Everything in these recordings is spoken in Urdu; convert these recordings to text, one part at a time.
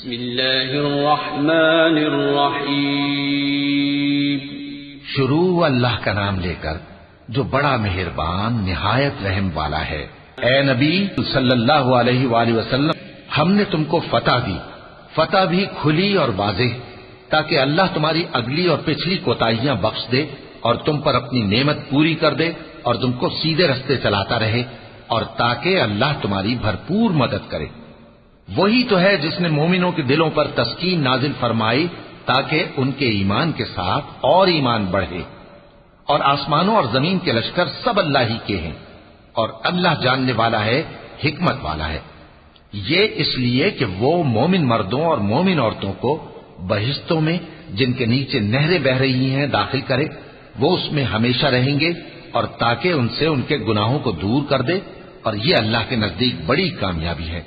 بسم اللہ الرحمن الرحیم۔ شروع اللہ کا نام لے کر جو بڑا مہربان نہایت رحم والا ہے۔ اے نبی صلی اللہ علیہ وآلہ وسلم، ہم نے تم کو فتح دی، فتح بھی کھلی اور واضح، تاکہ اللہ تمہاری اگلی اور پچھلی کوتاہیاں بخش دے اور تم پر اپنی نعمت پوری کر دے اور تم کو سیدھے رستے چلاتا رہے، اور تاکہ اللہ تمہاری بھرپور مدد کرے۔ وہی تو ہے جس نے مومنوں کے دلوں پر تسکین نازل فرمائی تاکہ ان کے ایمان کے ساتھ اور ایمان بڑھے، اور آسمانوں اور زمین کے لشکر سب اللہ ہی کے ہیں، اور اللہ جاننے والا ہے، حکمت والا ہے۔ یہ اس لیے کہ وہ مومن مردوں اور مومن عورتوں کو بہشتوں میں جن کے نیچے نہریں بہ رہی ہیں داخل کرے، وہ اس میں ہمیشہ رہیں گے، اور تاکہ ان سے ان کے گناہوں کو دور کر دے، اور یہ اللہ کے نزدیک بڑی کامیابی ہے۔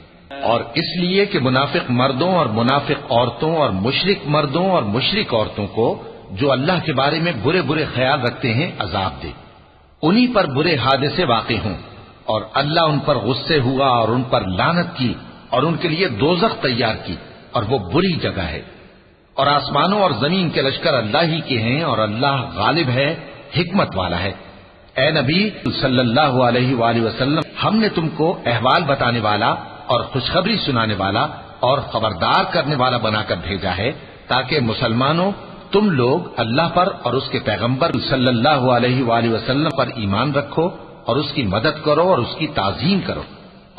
اور اس لیے کہ منافق مردوں اور منافق عورتوں اور مشرک مردوں اور مشرک عورتوں کو جو اللہ کے بارے میں برے برے خیال رکھتے ہیں عذاب دے، انہی پر برے حادثے واقع ہوں، اور اللہ ان پر غصے ہوا اور ان پر لعنت کی اور ان کے لیے دوزخ تیار کی، اور وہ بری جگہ ہے۔ اور آسمانوں اور زمین کے لشکر اللہ ہی کے ہیں، اور اللہ غالب ہے، حکمت والا ہے۔ اے نبی صلی اللہ علیہ وآلہ وسلم، ہم نے تم کو احوال بتانے والا اور خوشخبری سنانے والا اور خبردار کرنے والا بنا کر بھیجا ہے، تاکہ مسلمانوں تم لوگ اللہ پر اور اس کے پیغمبر صلی اللہ علیہ وآلہ وسلم پر ایمان رکھو اور اس کی مدد کرو اور اس کی تعظیم کرو،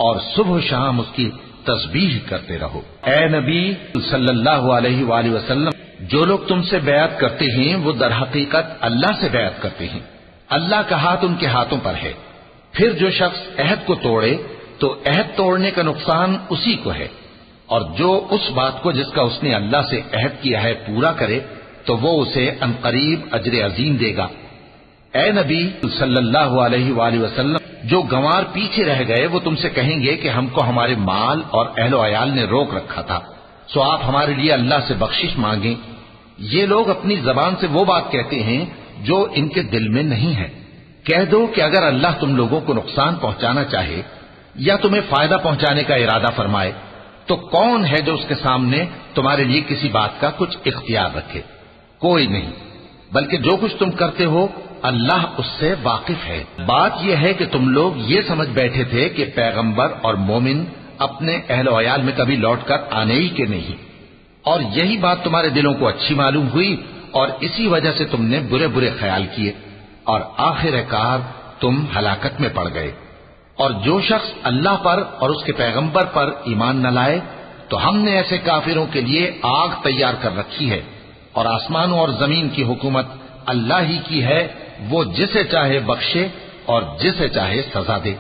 اور صبح و شام اس کی تسبیح کرتے رہو۔ اے نبی صلی اللہ علیہ وآلہ وسلم، جو لوگ تم سے بیعت کرتے ہیں وہ در حقیقت اللہ سے بیعت کرتے ہیں، اللہ کا ہاتھ ان کے ہاتھوں پر ہے۔ پھر جو شخص عہد کو توڑے تو عہد توڑنے کا نقصان اسی کو ہے، اور جو اس بات کو جس کا اس نے اللہ سے عہد کیا ہے پورا کرے تو وہ اسے عنقریب اجر عظیم دے گا۔ اے نبی صلی اللہ علیہ وآلہ وسلم، جو گنوار پیچھے رہ گئے وہ تم سے کہیں گے کہ ہم کو ہمارے مال اور اہل و عیال نے روک رکھا تھا، سو آپ ہمارے لیے اللہ سے بخشش مانگیں۔ یہ لوگ اپنی زبان سے وہ بات کہتے ہیں جو ان کے دل میں نہیں ہے۔ کہہ دو کہ اگر اللہ تم لوگوں کو نقصان پہنچانا چاہے یا تمہیں فائدہ پہنچانے کا ارادہ فرمائے تو کون ہے جو اس کے سامنے تمہارے لیے کسی بات کا کچھ اختیار رکھے؟ کوئی نہیں، بلکہ جو کچھ تم کرتے ہو اللہ اس سے واقف ہے۔ بات یہ ہے کہ تم لوگ یہ سمجھ بیٹھے تھے کہ پیغمبر اور مومن اپنے اہل و عیال میں کبھی لوٹ کر آنے ہی کے نہیں، اور یہی بات تمہارے دلوں کو اچھی معلوم ہوئی اور اسی وجہ سے تم نے برے برے خیال کیے، اور آخر کار تم ہلاکت میں پڑ گئے۔ اور جو شخص اللہ پر اور اس کے پیغمبر پر ایمان نہ لائے تو ہم نے ایسے کافروں کے لیے آگ تیار کر رکھی ہے، اور آسمانوں اور زمین کی حکومت اللہ ہی کی ہے، وہ جسے چاہے بخشے اور جسے چاہے سزا دے،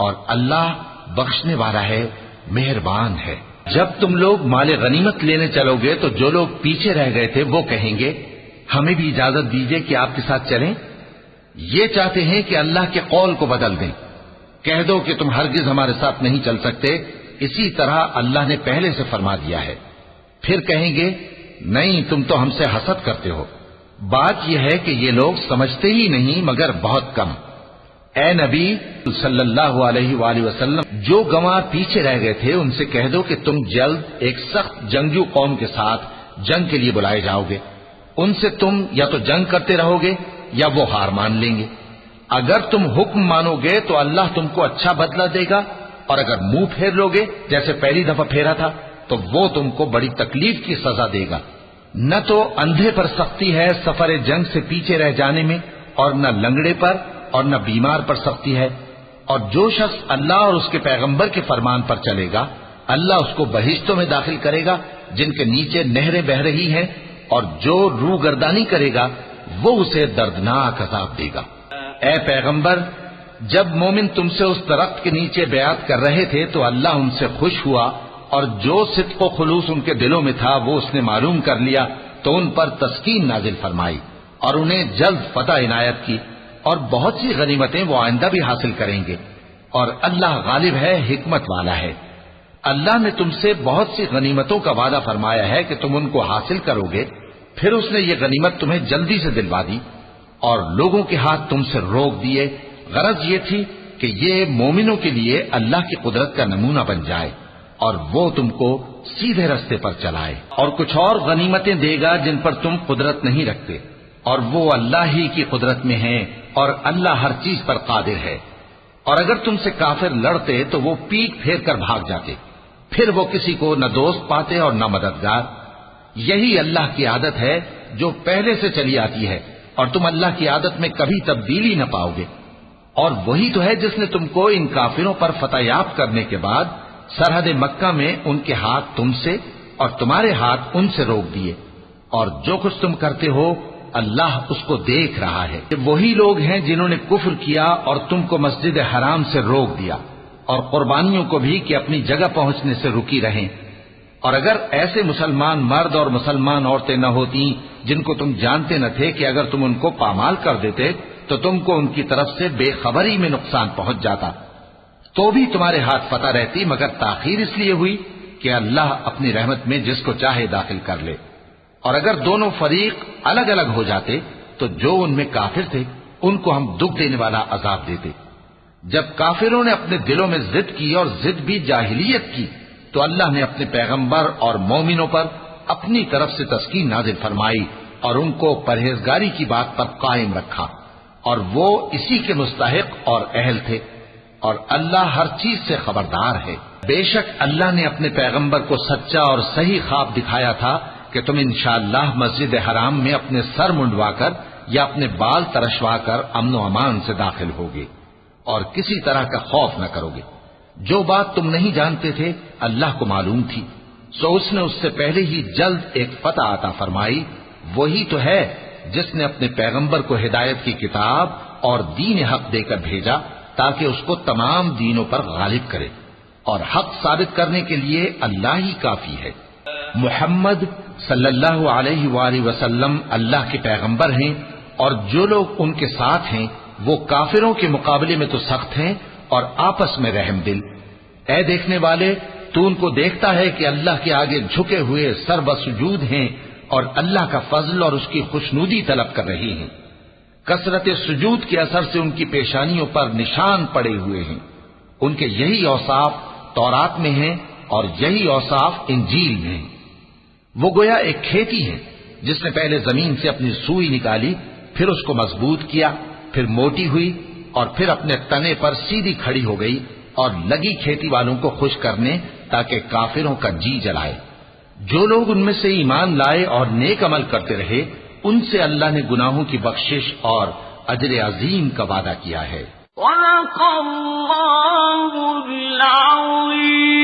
اور اللہ بخشنے والا ہے، مہربان ہے۔ جب تم لوگ مال غنیمت لینے چلو گے تو جو لوگ پیچھے رہ گئے تھے وہ کہیں گے ہمیں بھی اجازت دیجیے کہ آپ کے ساتھ چلیں۔ یہ چاہتے ہیں کہ اللہ کے قول کو بدل دیں۔ کہہ دو کہ تم ہرگز ہمارے ساتھ نہیں چل سکتے، اسی طرح اللہ نے پہلے سے فرما دیا ہے۔ پھر کہیں گے نہیں، تم تو ہم سے حسد کرتے ہو۔ بات یہ ہے کہ یہ لوگ سمجھتے ہی نہیں مگر بہت کم۔ اے نبی صلی اللہ علیہ وآلہ وسلم، جو گنوار پیچھے رہ گئے تھے ان سے کہہ دو کہ تم جلد ایک سخت جنگجو قوم کے ساتھ جنگ کے لیے بلائے جاؤ گے، ان سے تم یا تو جنگ کرتے رہو گے یا وہ ہار مان لیں گے۔ اگر تم حکم مانو گے تو اللہ تم کو اچھا بدلہ دے گا، اور اگر منہ پھیر لو گے جیسے پہلی دفعہ پھیرا تھا تو وہ تم کو بڑی تکلیف کی سزا دے گا۔ نہ تو اندھے پر سختی ہے سفر جنگ سے پیچھے رہ جانے میں، اور نہ لنگڑے پر اور نہ بیمار پر سختی ہے۔ اور جو شخص اللہ اور اس کے پیغمبر کے فرمان پر چلے گا اللہ اس کو بہشتوں میں داخل کرے گا جن کے نیچے نہریں بہ رہی ہیں، اور جو روگردانی کرے گا وہ اسے دردناک عذاب دے گا۔ اے پیغمبر، جب مومن تم سے اس درخت کے نیچے بیعت کر رہے تھے تو اللہ ان سے خوش ہوا، اور جو صدق و خلوص ان کے دلوں میں تھا وہ اس نے معلوم کر لیا تو ان پر تسکین نازل فرمائی اور انہیں جلد فتح عنایت کی، اور بہت سی غنیمتیں وہ آئندہ بھی حاصل کریں گے، اور اللہ غالب ہے، حکمت والا ہے۔ اللہ نے تم سے بہت سی غنیمتوں کا وعدہ فرمایا ہے کہ تم ان کو حاصل کرو گے، پھر اس نے یہ غنیمت تمہیں جلدی سے دلوا دی اور لوگوں کے ہاتھ تم سے روک دیے۔ غرض یہ تھی کہ یہ مومنوں کے لیے اللہ کی قدرت کا نمونہ بن جائے اور وہ تم کو سیدھے رستے پر چلائے، اور کچھ اور غنیمتیں دے گا جن پر تم قدرت نہیں رکھتے، اور وہ اللہ ہی کی قدرت میں ہیں، اور اللہ ہر چیز پر قادر ہے۔ اور اگر تم سے کافر لڑتے تو وہ پیٹ پھیر کر بھاگ جاتے، پھر وہ کسی کو نہ دوست پاتے اور نہ مددگار۔ یہی اللہ کی عادت ہے جو پہلے سے چلی آتی ہے، اور تم اللہ کی عادت میں کبھی تبدیلی نہ پاؤ گے۔ اور وہی تو ہے جس نے تم کو ان کافروں پر فتح یاب کرنے کے بعد سرحد مکہ میں ان کے ہاتھ تم سے اور تمہارے ہاتھ ان سے روک دیے، اور جو کچھ تم کرتے ہو اللہ اس کو دیکھ رہا ہے۔ وہی لوگ ہیں جنہوں نے کفر کیا اور تم کو مسجد حرام سے روک دیا، اور قربانیوں کو بھی کہ اپنی جگہ پہنچنے سے رکی رہیں۔ اور اگر ایسے مسلمان مرد اور مسلمان عورتیں نہ ہوتی جن کو تم جانتے نہ تھے کہ اگر تم ان کو پامال کر دیتے تو تم کو ان کی طرف سے بے خبری میں نقصان پہنچ جاتا، تو بھی تمہارے ہاتھ فتح رہتی، مگر تاخیر اس لیے ہوئی کہ اللہ اپنی رحمت میں جس کو چاہے داخل کر لے۔ اور اگر دونوں فریق الگ الگ ہو جاتے تو جو ان میں کافر تھے ان کو ہم دکھ دینے والا عذاب دیتے۔ جب کافروں نے اپنے دلوں میں ضد کی، اور ضد بھی جاہلیت کی، تو اللہ نے اپنے پیغمبر اور مومنوں پر اپنی طرف سے تسکین نازل فرمائی اور ان کو پرہیزگاری کی بات پر قائم رکھا، اور وہ اسی کے مستحق اور اہل تھے، اور اللہ ہر چیز سے خبردار ہے۔ بے شک اللہ نے اپنے پیغمبر کو سچا اور صحیح خواب دکھایا تھا کہ تم انشاءاللہ مسجد حرام میں اپنے سر منڈوا کر یا اپنے بال ترشوا کر امن و امان سے داخل ہوگے، اور کسی طرح کا خوف نہ کرو گے۔ جو بات تم نہیں جانتے تھے اللہ کو معلوم تھی، سو اس نے اس سے پہلے ہی جلد ایک فتح عطا فرمائی۔ وہی تو ہے جس نے اپنے پیغمبر کو ہدایت کی کتاب اور دین حق دے کر بھیجا تاکہ اس کو تمام دینوں پر غالب کرے، اور حق ثابت کرنے کے لیے اللہ ہی کافی ہے۔ محمد صلی اللہ علیہ وآلہ وسلم اللہ کے پیغمبر ہیں، اور جو لوگ ان کے ساتھ ہیں وہ کافروں کے مقابلے میں تو سخت ہیں اور آپس میں رحم دل۔ اے دیکھنے والے، تو ان کو دیکھتا ہے کہ اللہ کے آگے جھکے ہوئے سر بسجود ہیں اور اللہ کا فضل اور اس کی خوشنودی طلب کر رہی ہیں۔ کثرت سجود کے اثر سے ان کی پیشانیوں پر نشان پڑے ہوئے ہیں۔ ان کے یہی اوصاف تورات میں ہیں اور یہی اوصاف انجیل میں ہیں۔ وہ گویا ایک کھیتی ہے جس نے پہلے زمین سے اپنی سوئی نکالی، پھر اس کو مضبوط کیا، پھر موٹی ہوئی، اور پھر اپنے تنے پر سیدھی کھڑی ہو گئی، اور لگی کھیتی والوں کو خوش کرنے تاکہ کافروں کا جی جلائے۔ جو لوگ ان میں سے ایمان لائے اور نیک عمل کرتے رہے ان سے اللہ نے گناہوں کی بخشش اور اجر عظیم کا وعدہ کیا ہے۔ صدق اللہ العظیم۔